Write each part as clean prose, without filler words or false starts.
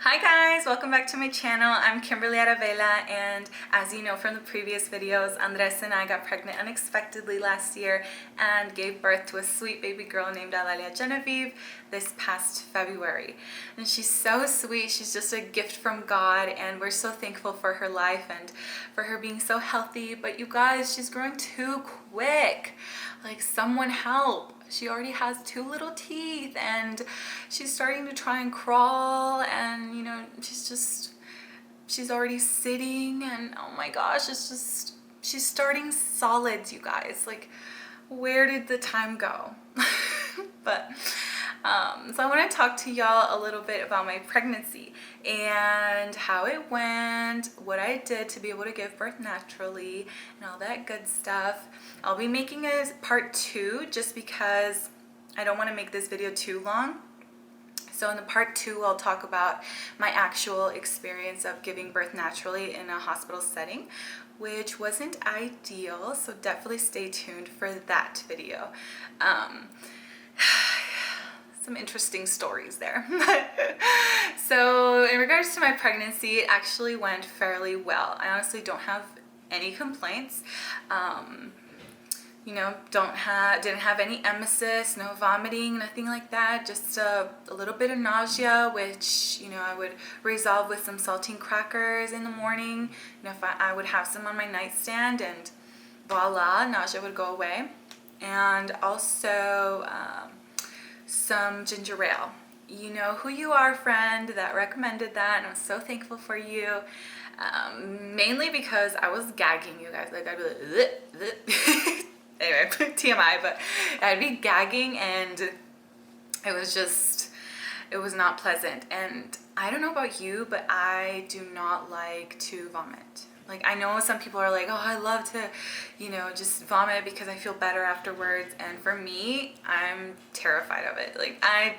Hi guys, welcome back to my channel. I'm Kimberly Aravela, and as you know from the previous videos, Andres and I got pregnant unexpectedly last year and gave birth to a sweet baby girl named Alalia Genevieve this past February. And she's so sweet. She's just a gift from God, and we're so thankful for her life and for her being so healthy. But you guys, she's growing too quick. Like, someone help. She already has 2 little teeth and she's starting to try and crawl, and you know, she's already sitting, and oh my gosh, she's starting solids, you guys. Like, where did the time go? But so I want to talk to y'all a little bit about my pregnancy and how it went, what I did to be able to give birth naturally, and all that good stuff. I'll be making a part 2 just because I don't want to make this video too long. So in the part 2, I'll talk about my actual experience of giving birth naturally in a hospital setting, which wasn't ideal. So definitely stay tuned for that video. Some interesting stories there. So in regards to my pregnancy, it actually went fairly well. I honestly don't have any complaints. You know, didn't have any emesis, no vomiting, nothing like that. Just a little bit of nausea, which, you know, I would resolve with some saltine crackers in the morning. You know, if I would have some on my nightstand, and voila, nausea would go away. And also some ginger ale. You know who you are, friend, that recommended that, and I'm so thankful for you. Mainly because I was gagging, you guys. Like, I'd be like, anyway, TMI, but I'd be gagging, and it was not pleasant. And I don't know about you, but I do not like to vomit. Like, I know some people are like, oh, I love to, you know, just vomit because I feel better afterwards. And for me, I'm terrified of it. Like, I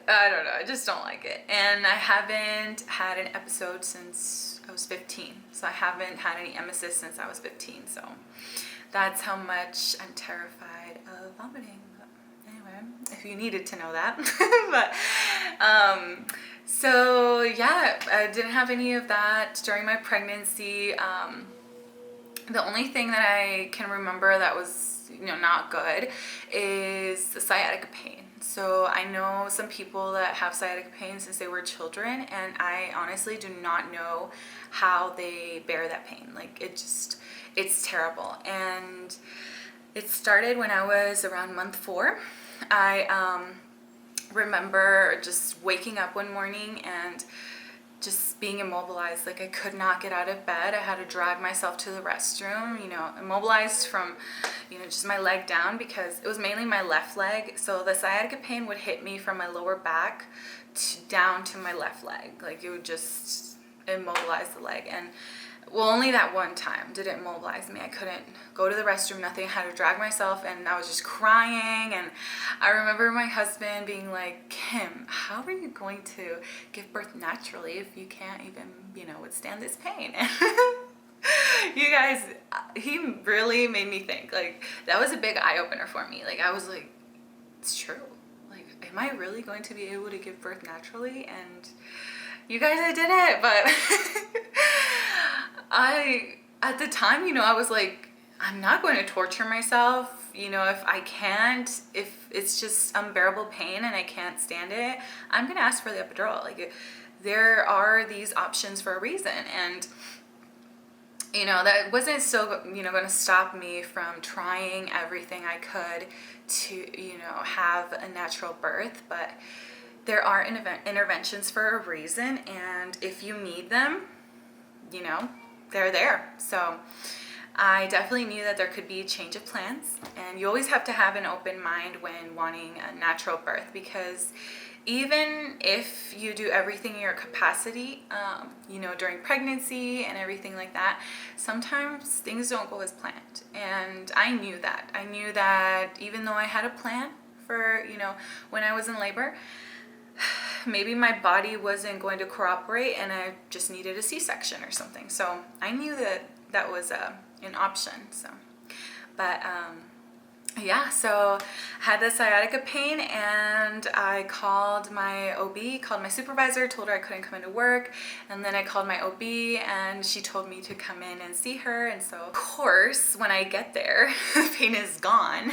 don't know, I just don't like it. And I haven't had an episode since I was 15. So I haven't had any emesis since I was 15. So that's how much I'm terrified of vomiting. But anyway, if you needed to know that. But so yeah, I didn't have any of that during my pregnancy. The only thing that I can remember that was, you know, not good is the sciatica pain. So I know some people that have sciatica pain since they were children, and I honestly do not know how they bear that pain. Like, it's terrible. And it started when I was around month 4. I remember just waking up one morning and just being immobilized. Like, I could not get out of bed. I had to drag myself to the restroom, you know, immobilized from, you know, just my leg down, because it was mainly my left leg. So the sciatica pain would hit me from my lower back down to my left leg. Like, it would just immobilize the leg. And well, only that one time did it immobilize me. I couldn't go to the restroom, nothing. I had to drag myself, and I was just crying. And I remember my husband being like, Kim, how are you going to give birth naturally if you can't even, you know, withstand this pain? You guys, he really made me think. Like, that was a big eye-opener for me. Like, I was like, it's true. Like, am I really going to be able to give birth naturally? And you guys, I did it. But at the time, you know, I was like, I'm not going to torture myself. You know, if I can't, if it's just unbearable pain and I can't stand it, I'm going to ask for the epidural. Like, there are these options for a reason. And, you know, that wasn't still, you know, going to stop me from trying everything I could to, you know, have a natural birth. But there are interventions for a reason. And if you need them, you know, they're there. So I definitely knew that there could be a change of plans, and you always have to have an open mind when wanting a natural birth, because even if you do everything in your capacity, you know, during pregnancy and everything like that, sometimes things don't go as planned. And I knew that. I knew that even though I had a plan for, you know, when I was in labor, maybe my body wasn't going to cooperate and I just needed a C-section or something. So I knew that that was an option. So, but yeah, so I had the sciatica pain, and I called my OB, called my supervisor, told her I couldn't come into work, and then I called my OB and she told me to come in and see her. And so of course when I get there, the pain is gone.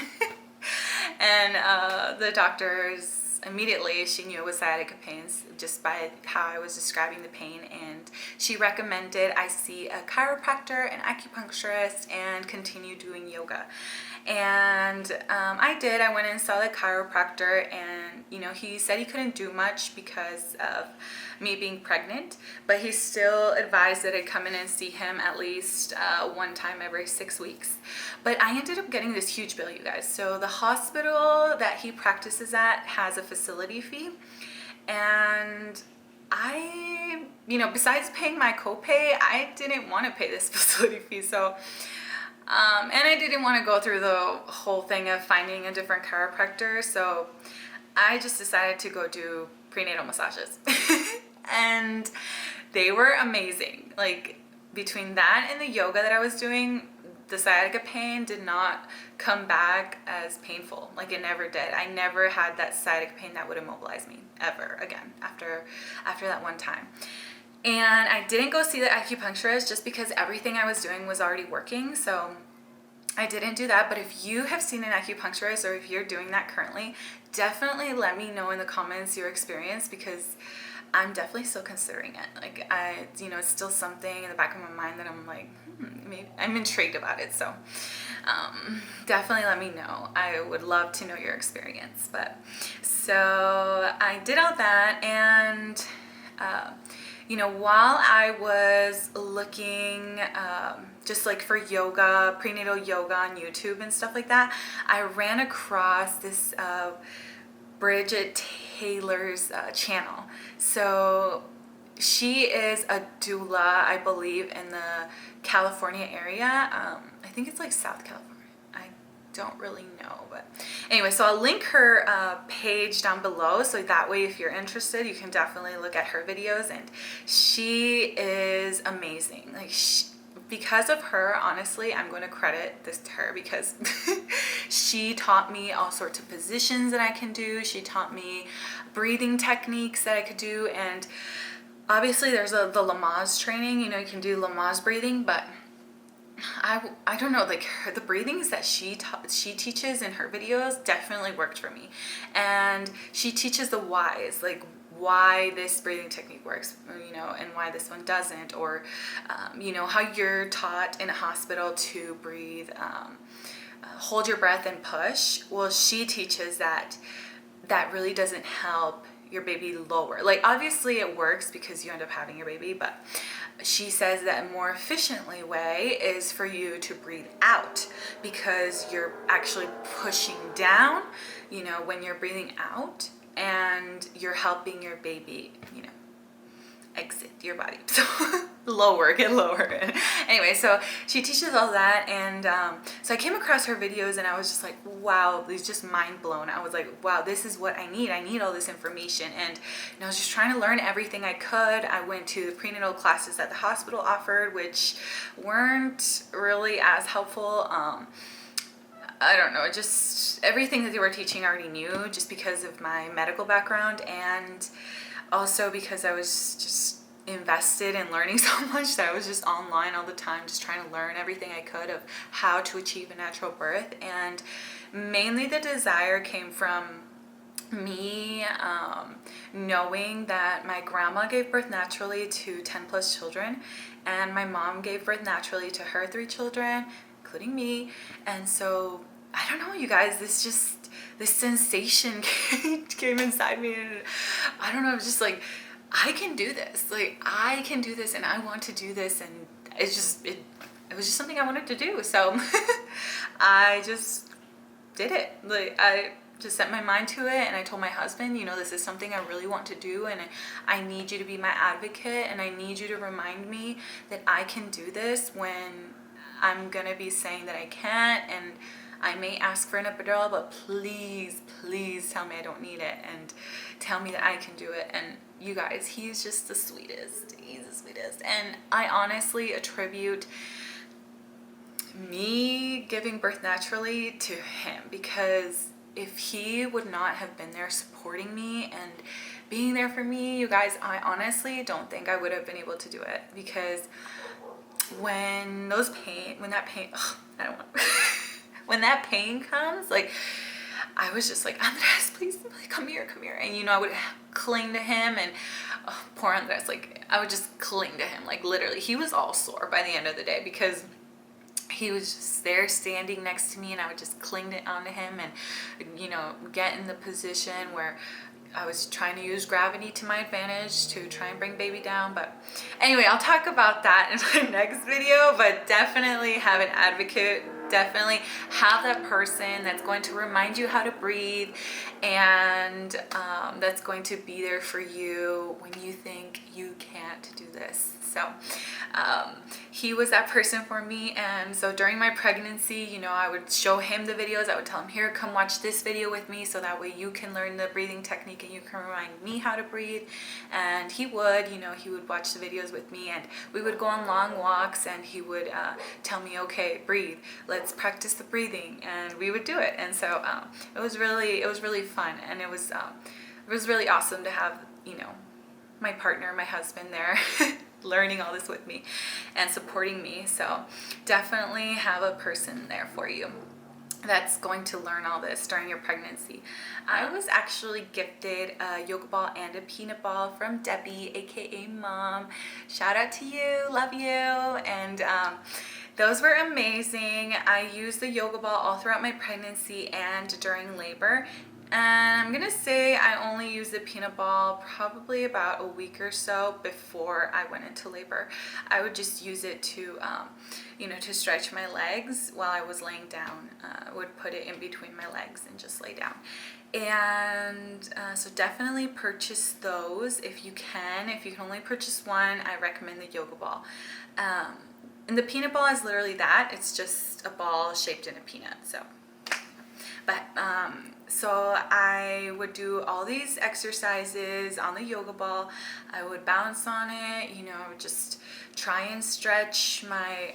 And the doctors immediately, she knew it was sciatica pains just by how I was describing the pain, and she recommended I see a chiropractor, an acupuncturist, and continue doing yoga. And I did. I went and saw the chiropractor, and he said he couldn't do much because of me being pregnant, but he still advised that I come in and see him at least one time every 6 weeks. But I ended up getting this huge bill, you guys. So the hospital that he practices at has a facility fee, and I, besides paying my copay, I didn't want to pay this facility fee. So and I didn't want to go through the whole thing of finding a different chiropractor, so I just decided to go do prenatal massages. And they were amazing. Like, between that and the yoga that I was doing, the sciatica pain did not come back as painful. Like, it never did. I never had that sciatica pain that would immobilize me ever again after that one time. And I didn't go see the acupuncturist just because everything I was doing was already working, so I didn't do that. But if you have seen an acupuncturist, or if you're doing that currently, definitely let me know in the comments your experience, because I'm definitely still considering it. Like, it's still something in the back of my mind that I'm like, maybe I'm intrigued about it. So definitely let me know. I would love to know your experience. But so I did all that, and while I was looking just like for yoga, prenatal yoga on YouTube and stuff like that, I ran across this Bridget Teyler's channel. So she is a doula, I believe, in the California area. I think it's like South California. I don't really know, but anyway, so I'll link her page down below, so that way if you're interested, you can definitely look at her videos. And she is amazing. Like, because of her, honestly, I'm going to credit this to her, because she taught me all sorts of positions that I can do. She taught me breathing techniques that I could do, and obviously there's the Lamaze training, you can do Lamaze breathing, but I don't know, like the breathings that she teaches in her videos definitely worked for me. And she teaches the whys, like why this breathing technique works, and why this one doesn't, or how you're taught in a hospital to breathe, hold your breath and push. Well, she teaches that really doesn't help your baby lower. Like, obviously it works because you end up having your baby, but she says that a more efficiently way is for you to breathe out, because you're actually pushing down, when you're breathing out, and you're helping your baby, exit your body. So get lower. Anyway, so she teaches all that, and so I came across her videos, and I was just like, wow, it's just mind blown. I was like, wow, this is what I need. I need all this information. And I was just trying to learn everything I could. I went to the prenatal classes that the hospital offered, which weren't really as helpful. I don't know, just everything that they were teaching I already knew, just because of my medical background, and also because I was just invested in learning so much that I was just online all the time, just trying to learn everything I could of how to achieve a natural birth. And mainly the desire came from me knowing that my grandma gave birth naturally to 10 plus children, and my mom gave birth naturally to her 3 children, including me. And so, I don't know, you guys, this sensation came inside me, and I don't know, just like, I can do this. Like, I can do this, and I want to do this, and it was just something I wanted to do. So I just did it. Like, I just set my mind to it, and I told my husband, this is something I really want to do, and I need you to be my advocate, and I need you to remind me that I can do this when I'm gonna be saying that I can't, and I may ask for an epidural, but please, please tell me I don't need it, and tell me that I can do it. And you guys, he's just the sweetest. He's the sweetest. And I honestly attribute me giving birth naturally to him, because if he would not have been there supporting me and being there for me, you guys, I honestly don't think I would have been able to do it. Because when that pain, ugh, I don't want when that pain comes, like, I was just like, Andres, please, come here. And, you know, I would cling to him, and poor Andres, like, I would just cling to him. Like, literally, he was all sore by the end of the day, because he was just there standing next to me, and I would just cling onto him and, you know, get in the position where I was trying to use gravity to my advantage to try and bring baby down. But anyway, I'll talk about that in my next video. But definitely have an advocate. Definitely have that person that's going to remind you how to breathe, and that's going to be there for you when you think you can't do this. So he was that person for me. And so during my pregnancy, you know, I would show him the videos. I would tell him, here, come watch this video with me, so that way you can learn the breathing technique and you can remind me how to breathe. And he would, you know, he would watch the videos with me, and we would go on long walks, and he would tell me, okay, breathe, let's practice the breathing, and we would do it. And so it was really fun, and it was really awesome to have, you know, my partner, my husband there learning all this with me and supporting me. So definitely have a person there for you that's going to learn all this during your pregnancy. I was actually gifted a yoga ball and a peanut ball from Debbie, aka Mom. Shout out to you, love you. And those were amazing. I used the yoga ball all throughout my pregnancy and during labor. And I'm gonna say I only used the peanut ball probably about a week or so before I went into labor. I would just use it to, you know, to stretch my legs while I was laying down. I would put it in between my legs and just lay down. And so definitely purchase those if you can. If you can only purchase one, I recommend the yoga ball. And the peanut ball is literally that. It's just a ball shaped in a peanut. So I would do all these exercises on the yoga ball. I would bounce on it, you know, just try and stretch my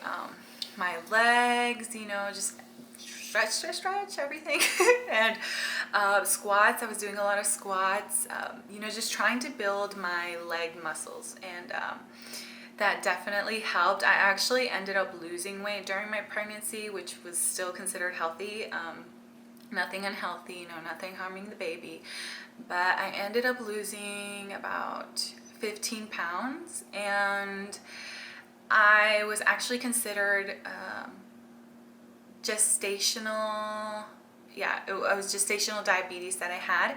my legs, you know, just stretch everything. And squats, I was doing a lot of squats, you know, just trying to build my leg muscles. And that definitely helped. I actually ended up losing weight during my pregnancy, which was still considered healthy. Nothing unhealthy, you know, nothing harming the baby. But I ended up losing about 15 pounds, and I was actually considered gestational, it was gestational diabetes that I had.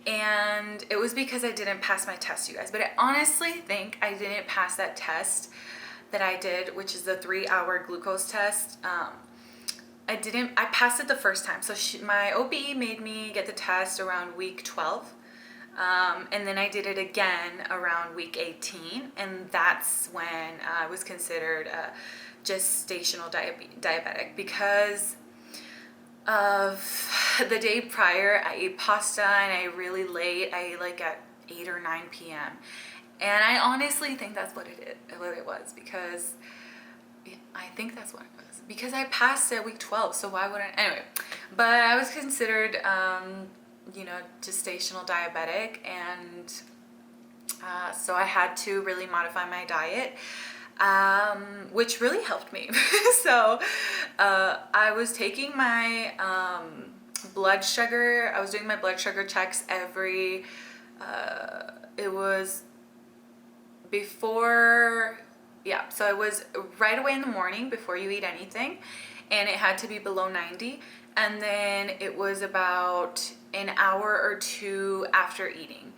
And it was because I didn't pass my test, you guys. But I honestly think I didn't pass that test that I did, which is the 3-hour glucose test. I passed it the first time. So my OB made me get the test around week 12. And then I did it again around week 18. And that's when I was considered a gestational diabetic, because of the day prior, I ate pasta, and I ate really late. I ate like at 8 or 9 p.m. And I honestly think that's what it was, because I think that's what it was, because I passed at week 12. So why wouldn't I? Anyway, but I was considered, you know, gestational diabetic. And so I had to really modify my diet, which really helped me. So I was taking my blood sugar. I was doing my blood sugar checks every, it was before, so it was right away in the morning before you eat anything, and it had to be below 90. And then it was about an hour or two after eating.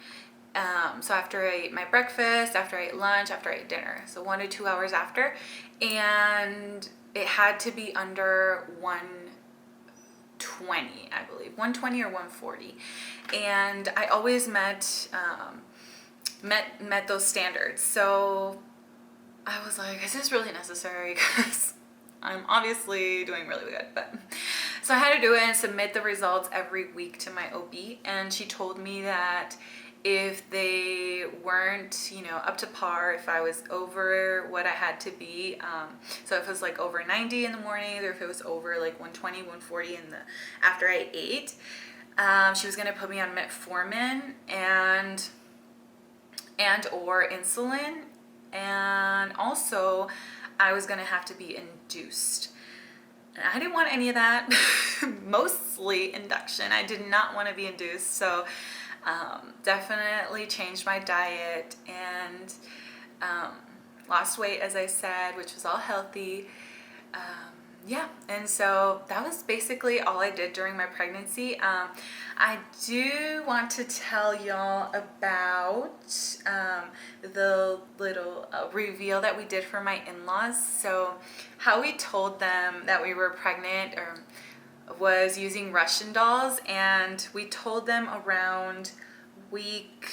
So after I ate my breakfast, after I ate lunch, after I ate dinner, so 1 to 2 hours after. And it had to be under 120, I believe, 120 or 140. And I always met those standards. So I was like, is this really necessary? Because I'm obviously doing really good. But so I had to do it and submit the results every week to my OB. And she told me that if they weren't, you know, up to par, if I was over what I had to be. So if it was like over 90 in the morning, or if it was over like 120, 140 in the after I ate, she was gonna put me on metformin and or insulin, and also I was gonna have to be induced. And I didn't want any of that. Mostly induction. I did not want to be induced. So definitely changed my diet and lost weight, as I said, which was all healthy. Yeah, and so that was basically all I did during my pregnancy. I do want to tell y'all about the little reveal that we did for my in-laws. So how we told them that we were pregnant was using Russian dolls, and we told them around week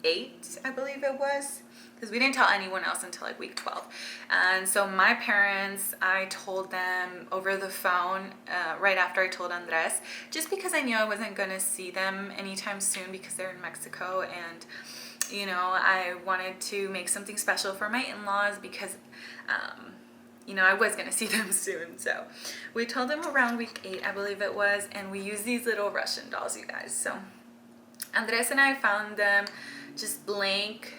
8, I believe it was, because we didn't tell anyone else until like week 12. And so my parents, I told them over the phone right after I told Andres, just because I knew I wasn't going to see them anytime soon because they're in Mexico, and you know, I wanted to make something special for my in-laws because you know, I was going to see them soon. So we told them around week 8, I believe it was, and we used these little Russian dolls, you guys. So Andres and I found them just blank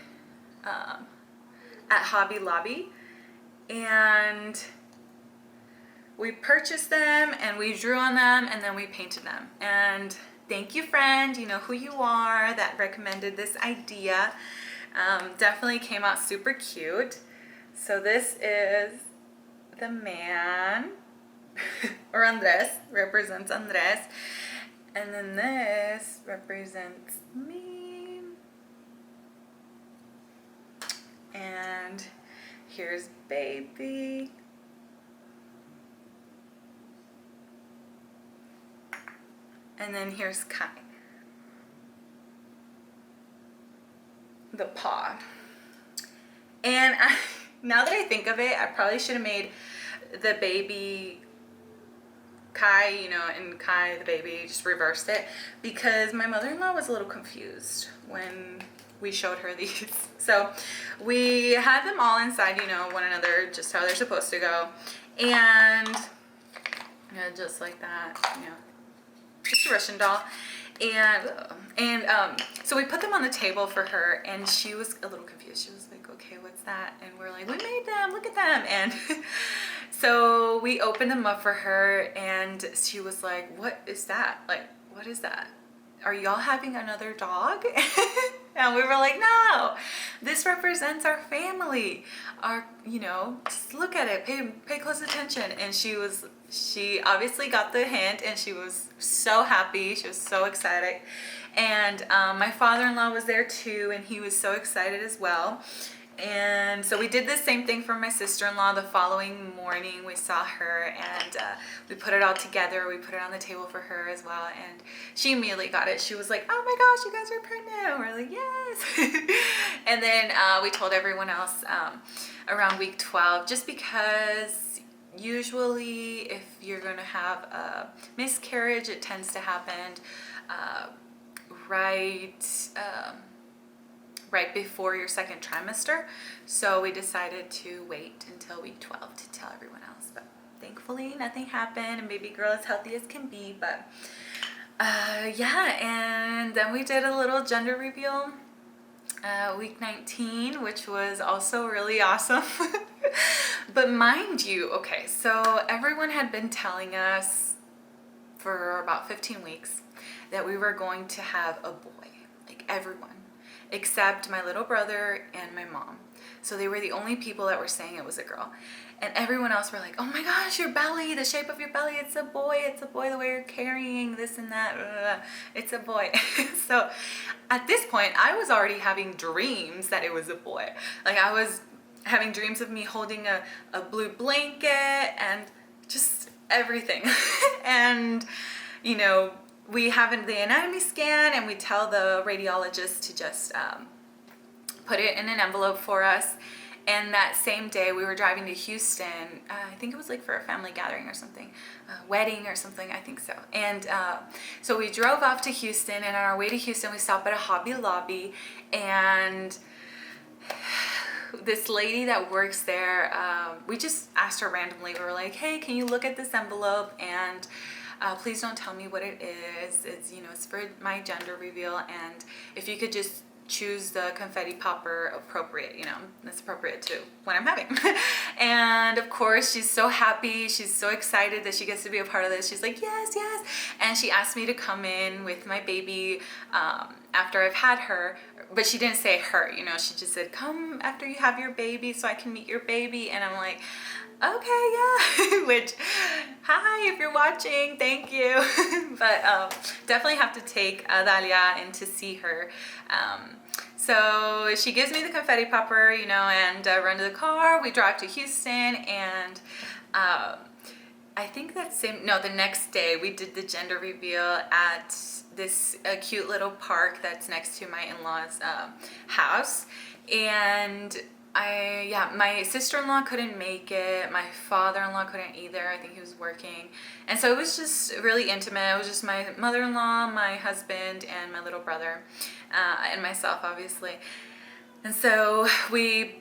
at Hobby Lobby, and we purchased them and we drew on them and then we painted them. And thank you, friend, you know who you are, that recommended this idea. Definitely came out super cute. So this is the man, or Andres, represents Andres, and then this represents me. And here's baby. And then here's Kai. The paw. And now that I think of it, I probably should have made the baby Kai, you know, and Kai the baby, just reversed it, because my mother-in-law was a little confused when we showed her these. So we had them all inside, you know, one another, just how they're supposed to go. And yeah, just like that, you know, just a Russian doll. And so we put them on the table for her, and she was a little confused. She was like, okay, what's that? And we're like, we made them, look at them. And so we opened them up for her, and she was like, what is that? Like, what is that? Are y'all having another dog? And we were like, no, this represents our family. Our, you know, just look at it, pay close attention. And she obviously got the hint, and she was so happy. She was so excited. And my father-in-law was there too, and he was so excited as well. And so we did the same thing for my sister-in-law. The following morning we saw her, and we put it all together. We put it on the table for her as well, and she immediately got it. She was like, oh my gosh, you guys are pregnant. We're like, yes. And then we told everyone else around week 12, just because usually if you're going to have a miscarriage, it tends to happen right before your second trimester. So we decided to wait until week 12 to tell everyone else. But thankfully nothing happened, and baby girl is healthy as can be. But yeah, and then we did a little gender reveal week 19, which was also really awesome. But mind you, okay, so everyone had been telling us for about 15 weeks that we were going to have a boy, like everyone, except my little brother and my mom. So they were the only people that were saying it was a girl. And everyone else were like, oh my gosh, your belly, the shape of your belly, it's a boy, the way you're carrying this and that, it's a boy. So at this point, I was already having dreams that it was a boy. Like I was having dreams of me holding a blue blanket and just everything. And, you know, we have the anatomy scan, and we tell the radiologist to just put it in an envelope for us. And that same day we were driving to Houston. I think it was like for a family gathering or something, a wedding or something, I think so. And so we drove off to Houston, and on our way to Houston we stopped at a Hobby Lobby, and this lady that works there, we just asked her randomly. We were like, hey, can you look at this envelope, and please don't tell me what it is. It's, you know, it's for my gender reveal, and if you could just choose the confetti popper appropriate, you know, that's appropriate to what I'm having. And of course, she's so happy. She's so excited that she gets to be a part of this. She's like, yes, yes. And she asked me to come in with my baby after I've had her, but she didn't say her, you know, she just said, come after you have your baby so I can meet your baby. And I'm like, okay, yeah, which, hi, if you're watching, thank you. But definitely have to take Dalia in to see her. So she gives me the confetti popper, you know, and run to the car. We drive to Houston, and I think the next day we did the gender reveal at this cute little park that's next to my in-laws' house. And my sister-in-law couldn't make it. My father-in-law couldn't either. I think he was working. And so it was just really intimate. It was just my mother-in-law, my husband, and my little brother, and myself, obviously. And so we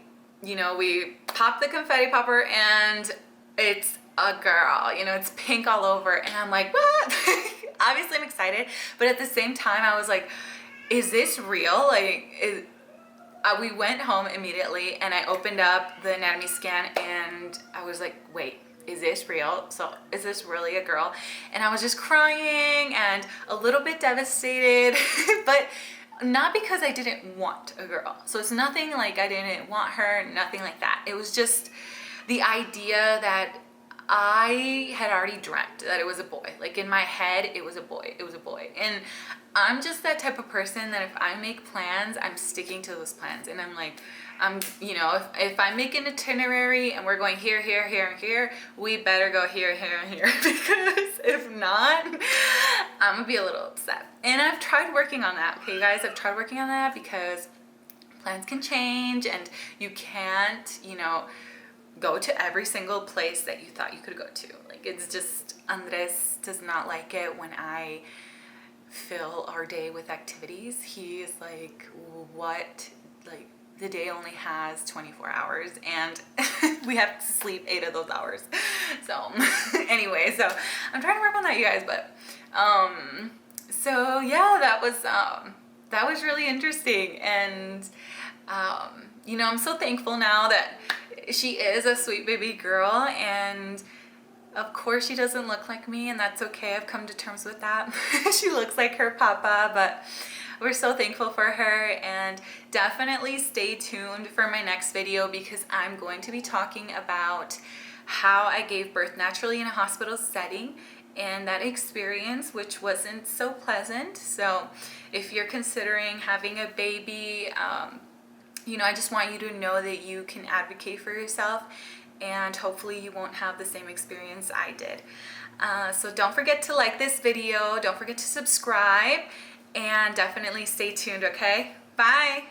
popped the confetti popper, and it's a girl, you know, it's pink all over. And I'm like, what? Obviously I'm excited, but at the same time I was like, is this real? Like, we went home immediately, and I opened up the anatomy scan, and I was like, wait, is this real? So is this really a girl? And I was just crying and a little bit devastated, but not because I didn't want a girl. So it's nothing like I didn't want her, nothing like that. It was just the idea that I had already dreamt that it was a boy. Like in my head, it was a boy. It was a boy. And I'm just that type of person that if I make plans, I'm sticking to those plans. And I'm like, you know, if I make an itinerary and we're going here, here, here, and here, we better go here, here, and here. Because if not, I'm gonna be a little upset. And I've tried working on that, okay, guys? I've tried working on that because plans can change, and you can't, you know, go to every single place that you thought you could go to. Like, it's just, Andres does not like it when I fill our day with activities. He is like, what? Like, the day only has 24 hours, and we have to sleep 8 of those hours. So anyway, so I'm trying to work on that, you guys. But so yeah, that was really interesting. And you know, I'm so thankful now that she is a sweet baby girl, and of course she doesn't look like me, and that's okay. I've come to terms with that. She looks like her papa, but we're so thankful for her. And definitely stay tuned for my next video, because I'm going to be talking about how I gave birth naturally in a hospital setting and that experience, which wasn't so pleasant. So if you're considering having a baby, you know, I just want you to know that you can advocate for yourself, and hopefully you won't have the same experience I did. So don't forget to like this video, don't forget to subscribe, and definitely stay tuned, okay? Bye!